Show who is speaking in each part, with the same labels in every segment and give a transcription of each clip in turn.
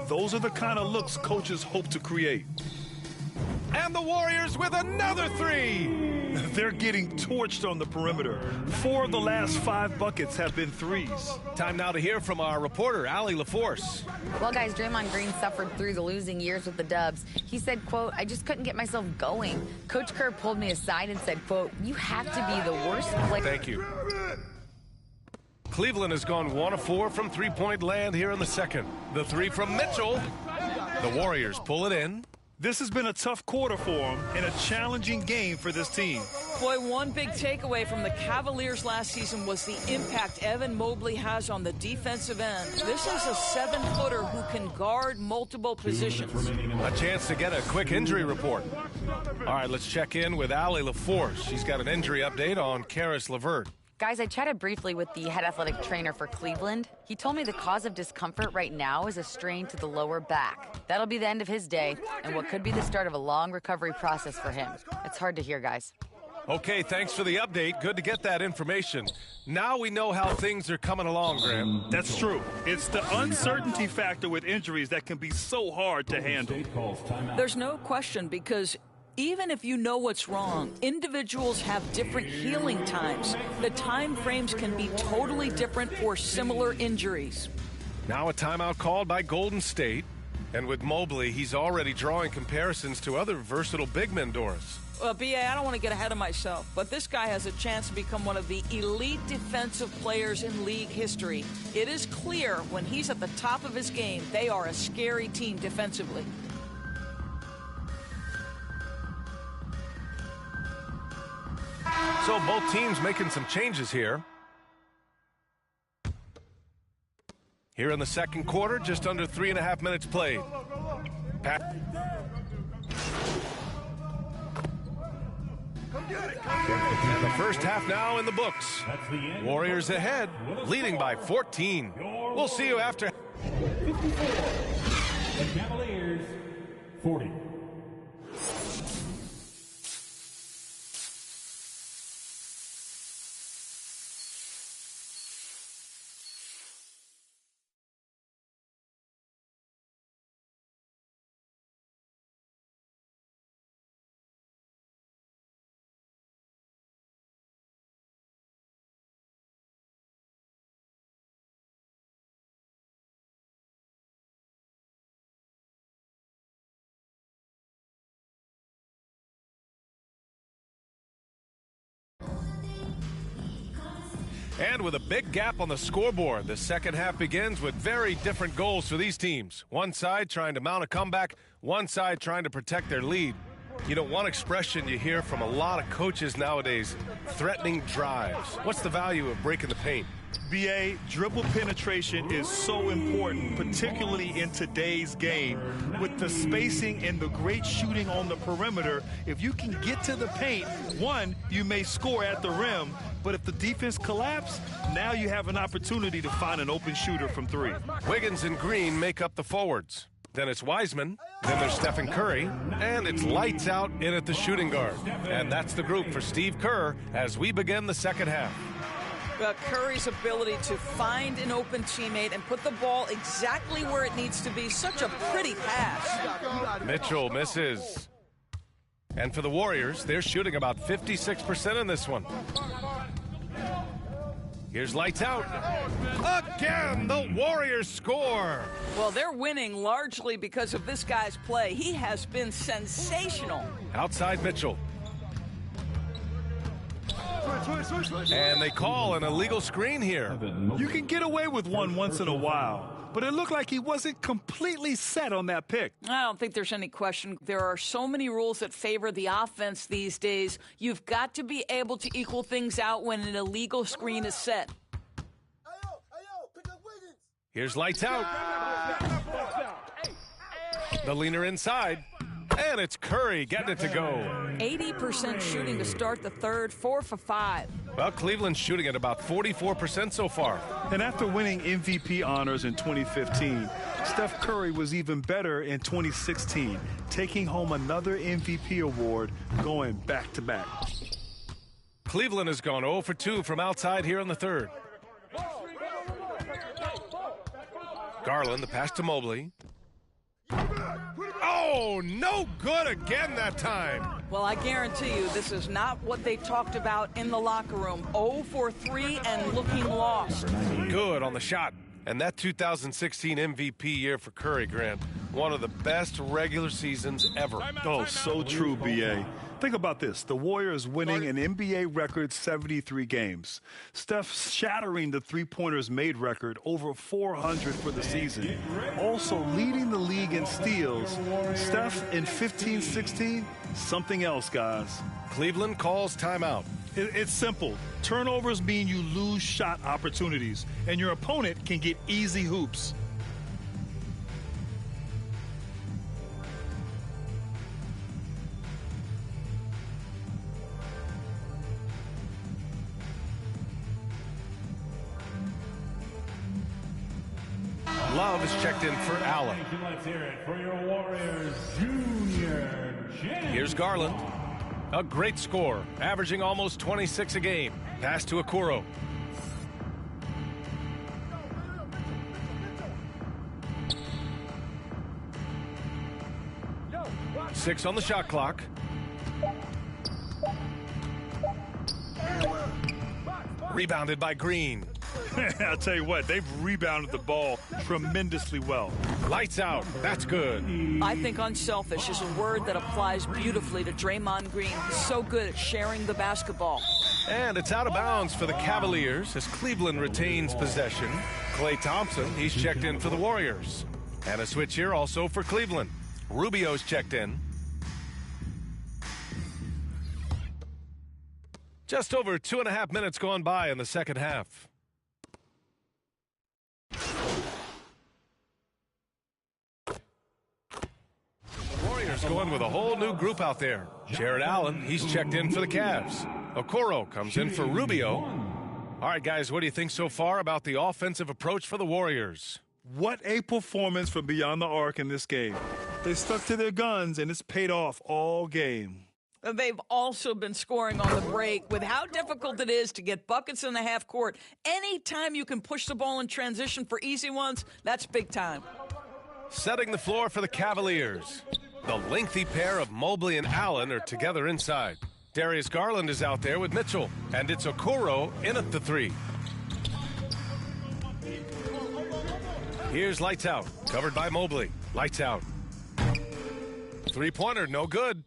Speaker 1: Those are the kind of looks coaches hope to create.
Speaker 2: And the Warriors with another three.
Speaker 1: They're getting torched on the perimeter. 4 of the last 5 buckets have been threes.
Speaker 2: Time now to hear from our reporter, Allie LaForce.
Speaker 3: Well, guys, Draymond Green suffered through the losing years with the Dubs. He said, quote, "I just couldn't get myself going. Coach Kerr pulled me aside and said, quote, you have to be the worst player."
Speaker 2: Thank you. Cleveland has gone 1 of 4 from three-point land here in the second. The three from Mitchell. The Warriors pull it in.
Speaker 1: This has been a tough quarter for them and a challenging game for this team.
Speaker 4: Boy, one big takeaway from the Cavaliers last season was the impact Evan Mobley has on the defensive end. This is a 7-footer who can guard multiple positions.
Speaker 2: A chance to get a quick injury report. All right, let's check in with Allie LaForce. She's got an injury update on Karis LeVert.
Speaker 3: Guys, I chatted briefly with the head athletic trainer for Cleveland. He told me the cause of discomfort right now is a strain to the lower back. That'll be the end of his day and what could be the start of a long recovery process for him. It's hard to hear, guys.
Speaker 2: Okay, thanks for the update. Good to get that information. Now we know how things are coming along, Graham.
Speaker 1: That's true. It's the uncertainty factor with injuries that can be so hard to handle.
Speaker 4: There's no question, because even if you know what's wrong, individuals have different healing times. The time frames can be totally different for similar injuries.
Speaker 2: Now a timeout called by Golden State. And with Mobley, he's already drawing comparisons to other versatile big men, Doris.
Speaker 4: Well, B.A., I don't want to get ahead of myself, but this guy has a chance to become one of the elite defensive players in league history. It is clear when he's at the top of his game, they are a scary team defensively.
Speaker 2: So both teams making some changes here. Here in the second quarter, just under 3.5 minutes played. And the first half now in the books. Warriors ahead, leading by 14. We'll see you after.
Speaker 5: 54. The Cavaliers, 40.
Speaker 2: And with a big gap on the scoreboard, the second half begins with very different goals for these teams. One side trying to mount a comeback, one side trying to protect their lead. You know, one expression you hear from a lot of coaches nowadays, threatening drives. What's the value of breaking the paint?
Speaker 1: BA, dribble penetration is so important, particularly in today's game. With the spacing and the great shooting on the perimeter, if you can get to the paint, one, you may score at the rim, but if the defense collapses, now you have an opportunity to find an open shooter from three.
Speaker 2: Wiggins and Green make up the forwards. Then it's Wiseman, then there's Stephen Curry, and it's lights out in at the shooting guard. And that's the group for Steve Kerr as we begin the second half.
Speaker 4: Curry's ability to find an open teammate and put the ball exactly where it needs to be. Such a pretty pass.
Speaker 2: Mitchell misses. And for the Warriors, they're shooting about 56% in this one. Here's lights out. Again, the Warriors score.
Speaker 4: Well, they're winning largely because of this guy's play. He has been sensational.
Speaker 2: Outside Mitchell. And they call an illegal screen here.
Speaker 1: You can get away with one once in a while, but it looked like he wasn't completely set on that pick.
Speaker 4: I don't think there's any question. There are so many rules that favor the offense these days. You've got to be able to equal things out when an illegal screen is set.
Speaker 2: Here's lights out. The leaner inside. And it's Curry getting it to go.
Speaker 4: 80% shooting to start the third, 4 for 5.
Speaker 2: Well, Cleveland's shooting at about 44% so far.
Speaker 1: And after winning MVP honors in 2015, Steph Curry was even better in 2016, taking home another MVP award, going back-to-back.
Speaker 2: Cleveland has gone 0 for 2 from outside here in the third. Garland, the pass to Mobley. Oh, no good again that time.
Speaker 4: Well, I guarantee you this is not what they talked about in the locker room. 0 for 3 and looking lost.
Speaker 2: Good on the shot. And that 2016 MVP year for Curry, Grant, one of the best regular seasons ever.
Speaker 1: Oh, so true, B.A. Think about this. The Warriors winning an NBA record 73 games. Steph shattering the three-pointers made record, over 400 for the season. Also leading the league in steals. Steph in 15-16, something else, guys.
Speaker 2: Cleveland calls timeout.
Speaker 1: It's simple. Turnovers mean you lose shot opportunities, and your opponent can get easy hoops.
Speaker 2: Love is checked in for Allen.
Speaker 5: Let's hear it for your Warriors junior champ.
Speaker 2: Here's Garland. A great score, averaging almost 26 a game. Pass to Okoro. Six on the shot clock. Rebounded by Green.
Speaker 1: I'll tell you what, they've rebounded the ball tremendously well.
Speaker 2: Lights out. That's good.
Speaker 4: I think unselfish is a word that applies beautifully to Draymond Green. He's so good at sharing the basketball.
Speaker 2: And it's out of bounds for the Cavaliers as Cleveland retains possession. Klay Thompson, he's checked in for the Warriors. And a switch here also for Cleveland. Rubio's checked in. Just over 2.5 minutes gone by in the second half. Warriors going with a whole new group out there. Jared Allen, he's checked in for the Cavs. Okoro comes in for Rubio. All right, guys, what do you think so far about the offensive approach for the Warriors?
Speaker 1: What a performance from beyond the arc in this game. They stuck to their guns, and it's paid off all game.
Speaker 4: They've also been scoring on the break. With how difficult it is to get buckets in the half court, anytime you can push the ball in transition for easy ones, that's big time.
Speaker 2: Setting the floor for the Cavaliers. The lengthy pair of Mobley and Allen are together inside. Darius Garland is out there with Mitchell, and it's Okoro in at the three. Here's lights out, covered by Mobley. Lights out. Three-pointer, no good.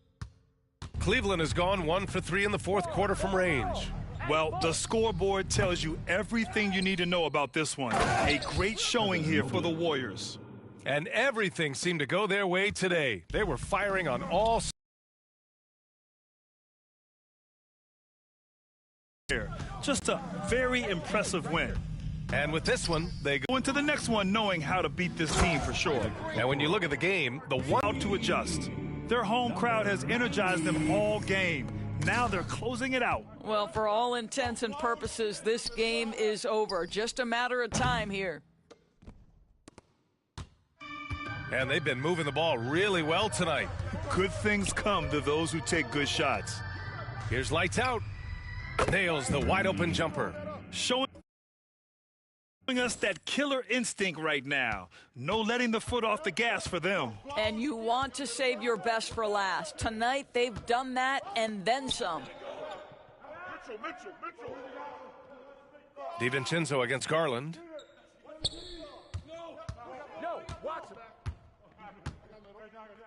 Speaker 2: Cleveland has gone 1 for 3 in the fourth quarter from range.
Speaker 1: Well, the scoreboard tells you everything you need to know about this one. A great showing here for the Warriors.
Speaker 2: And everything seemed to go their way today. They were firing on all
Speaker 1: Just a very impressive win.
Speaker 2: And with this one, they go
Speaker 1: into the next one knowing how to beat this team for sure.
Speaker 2: And when you look at the game, the one
Speaker 1: out to adjust. Their home crowd has energized them all game. Now they're closing it out.
Speaker 4: Well, for all intents and purposes, this game is over. Just a matter of time here.
Speaker 2: And they've been moving the ball really well tonight.
Speaker 1: Good things come to those who take good shots.
Speaker 2: Here's lights out. Nails the wide open jumper.
Speaker 1: Showing us that killer instinct right now. No letting the foot off the gas for them.
Speaker 4: And you want to save your best for last. Tonight, they've done that and then some.
Speaker 2: DiVincenzo against Garland.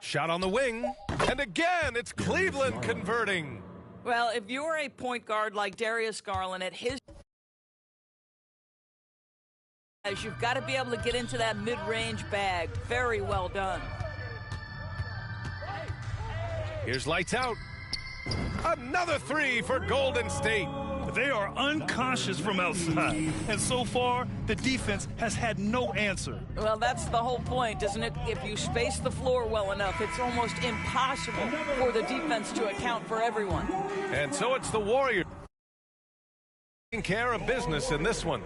Speaker 2: Shot on the wing. And again, it's Cleveland converting.
Speaker 4: Well, if you're a point guard like Darius Garland at his you've got to be able to get into that mid-range bag. Very well done.
Speaker 2: Here's lights out. Another three for Golden State.
Speaker 1: They are unconscious from outside. And so far, the defense has had no answer.
Speaker 4: Well, that's the whole point, isn't it? If you space the floor well enough, it's almost impossible for the defense to account for everyone.
Speaker 2: And so it's the Warriors taking care of business in this one.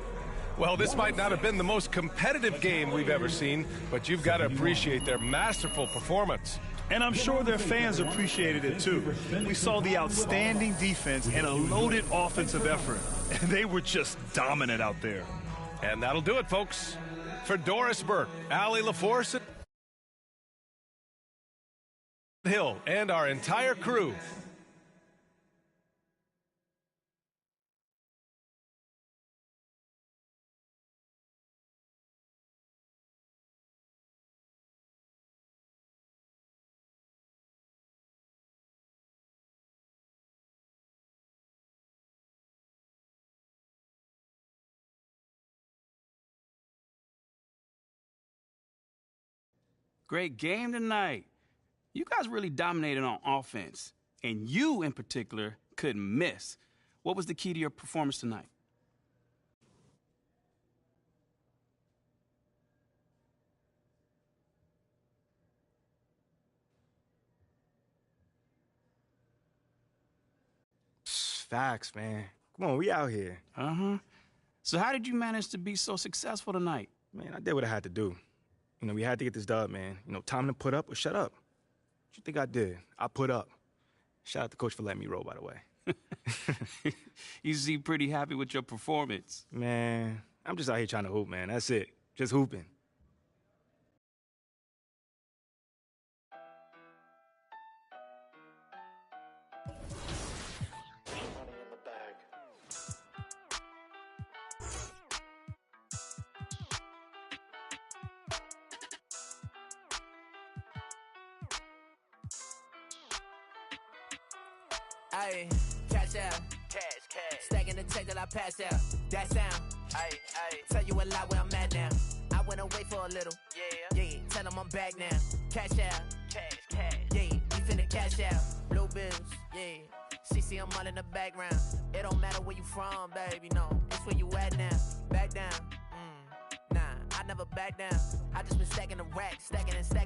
Speaker 2: Well, this might not have been the most competitive game we've ever seen, but you've got to appreciate their masterful performance.
Speaker 1: And I'm sure their fans appreciated it too. We saw the outstanding defense and a loaded offensive effort. And they were just dominant out there.
Speaker 2: And that'll do it, folks. For Doris Burke, Allie LaForce, Hill and our entire crew.
Speaker 6: Great game tonight. You guys really dominated on offense, and you in particular couldn't miss. What was the key to your performance tonight?
Speaker 7: Facts, man. Come on, we out here.
Speaker 6: Uh-huh. So how did you manage to be so successful tonight?
Speaker 7: Man, I did what I had to do. We had to get this dub, man. Time to put up or shut up. What you think I did? I put up. Shout out to Coach for letting me roll, by the way.
Speaker 6: You seem pretty happy with your performance.
Speaker 7: Man, I'm just out here trying to hoop, man. That's it. Just hooping.
Speaker 8: Ayy, cash out. Cash. Stacking the check that I pass out. That sound. Ayy. Tell you a lot where I'm at now. I went away for a little. Yeah. Tell them I'm back now. Cash out. Cash. Yeah, we finna cash out. Blue bills. Yeah. CC, I'm all in the background. It don't matter where you from, baby. No, it's where you at now. Back down. Nah, I never back down. I just been stacking the racks, stacking and stacking.